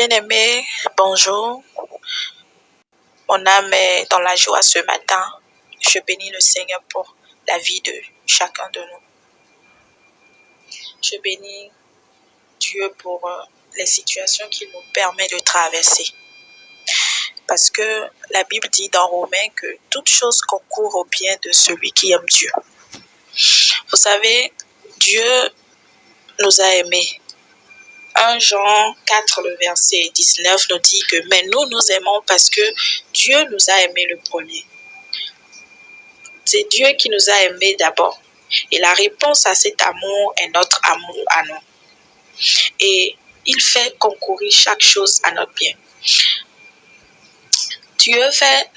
Bien-aimé, bonjour. Mon âme est dans la joie ce matin. Je bénis le Seigneur pour la vie de chacun de nous. Je bénis Dieu pour les situations qu'il nous permet de traverser. Parce que la Bible dit dans Romains que toute chose concourt au bien de celui qui aime Dieu. Vous savez, Dieu nous a aimés. 1 Jean 4, le verset 19 nous dit que « Mais nous aimons parce que Dieu nous a aimés le premier. » C'est Dieu qui nous a aimés d'abord. Et la réponse à cet amour est notre amour à nous. Et il fait concourir chaque chose à notre bien. Dieu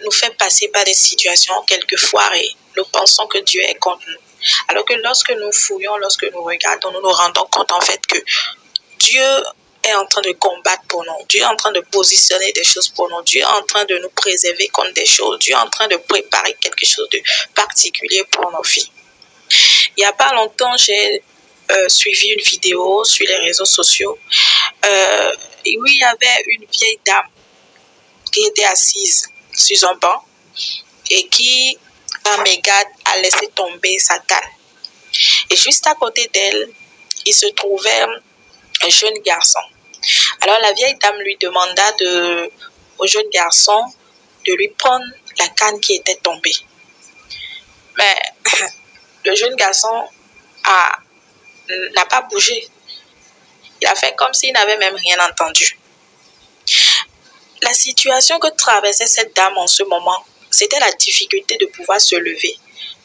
nous fait passer par des situations quelquefois et nous pensons que Dieu est contre nous. Alors que lorsque nous fouillons, lorsque nous regardons, nous nous rendons compte en fait que Dieu est en train de combattre pour nous. Dieu est en train de positionner des choses pour nous. Dieu est en train de nous préserver contre des choses. Dieu est en train de préparer quelque chose de particulier pour nos vies. Il n'y a pas longtemps, j'ai suivi une vidéo sur les réseaux sociaux où il y avait une vieille dame qui était assise sur un banc et qui, par mégarde, a laissé tomber sa canne. Et juste à côté d'elle, il se trouvait un jeune garçon. Alors la vieille dame lui demanda au jeune garçon de lui prendre la canne qui était tombée. Mais le jeune garçon n'a pas bougé. Il a fait comme s'il n'avait même rien entendu. La situation que traversait cette dame en ce moment, c'était la difficulté de pouvoir se lever,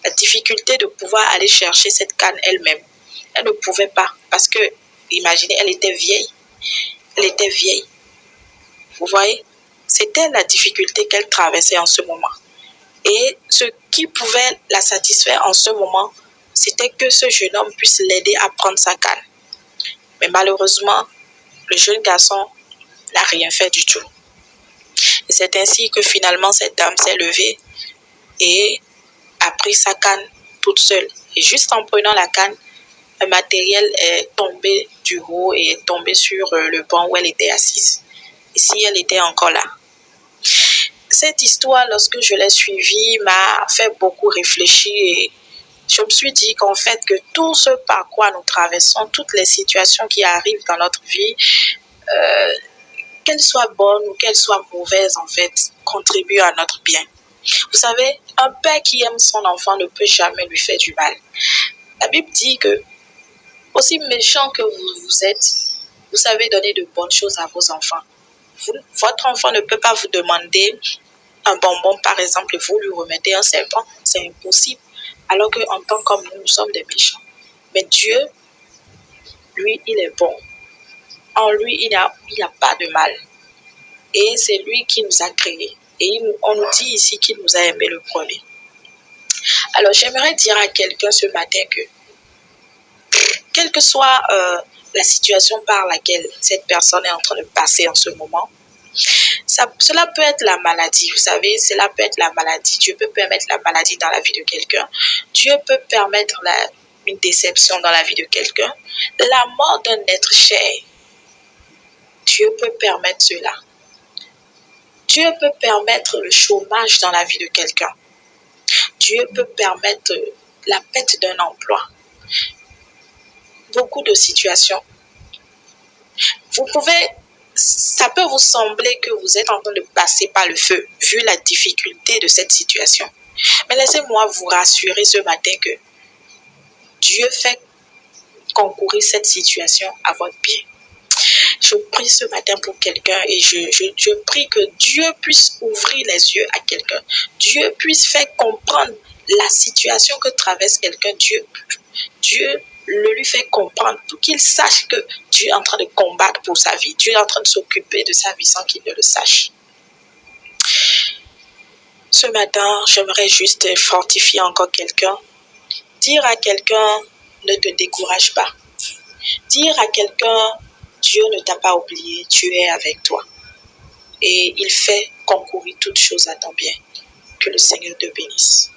la difficulté de pouvoir aller chercher cette canne elle-même. Elle ne pouvait pas parce que, imaginez, elle était vieille. Elle était vieille. Vous voyez, c'était la difficulté qu'elle traversait en ce moment. Et ce qui pouvait la satisfaire en ce moment, c'était que ce jeune homme puisse l'aider à prendre sa canne. Mais malheureusement, le jeune garçon n'a rien fait du tout. Et c'est ainsi que finalement cette dame s'est levée et a pris sa canne toute seule. Et juste en prenant la canne, le matériel est tombé du haut et est tombé sur le banc où elle était assise. Et si elle était encore là. Cette histoire, lorsque je l'ai suivie, m'a fait beaucoup réfléchir et je me suis dit qu'en fait, que tout ce par quoi nous traversons, toutes les situations qui arrivent dans notre vie, qu'elles soient bonnes ou qu'elles soient mauvaises, en fait, contribuent à notre bien. Vous savez, un père qui aime son enfant ne peut jamais lui faire du mal. La Bible dit que, aussi méchant que vous êtes, vous savez donner de bonnes choses à vos enfants. Votre enfant ne peut pas vous demander un bonbon, par exemple, et vous lui remettez un serpent. C'est impossible. Alors qu'en tant qu'homme, nous sommes des méchants. Mais Dieu, lui, il est bon. En lui, il n'y a pas de mal. Et c'est lui qui nous a créés. Et on nous dit ici qu'il nous a aimés le premier. Alors, j'aimerais dire à quelqu'un ce matin que, quelle que soit la situation par laquelle cette personne est en train de passer en ce moment, cela peut être la maladie, vous savez, cela peut être la maladie. Dieu peut permettre la maladie dans la vie de quelqu'un. Dieu peut permettre une déception dans la vie de quelqu'un. La mort d'un être cher, Dieu peut permettre cela. Dieu peut permettre le chômage dans la vie de quelqu'un. Dieu peut permettre la perte d'un emploi. Beaucoup de situations. Ça peut vous sembler que vous êtes en train de passer par le feu, vu la difficulté de cette situation. Mais laissez-moi vous rassurer ce matin que Dieu fait concourir cette situation à votre bien. Je prie ce matin pour quelqu'un et je prie que Dieu puisse ouvrir les yeux à quelqu'un. Dieu puisse faire comprendre la situation que traverse quelqu'un. Dieu le lui fait comprendre pour qu'il sache que Dieu est en train de combattre pour sa vie. Dieu est en train de s'occuper de sa vie sans qu'il ne le sache. Ce matin, j'aimerais juste fortifier encore quelqu'un. Dire à quelqu'un, ne te décourage pas. Dire à quelqu'un, Dieu ne t'a pas oublié, Dieu est avec toi. Et il fait concourir toutes choses à ton bien. Que le Seigneur te bénisse.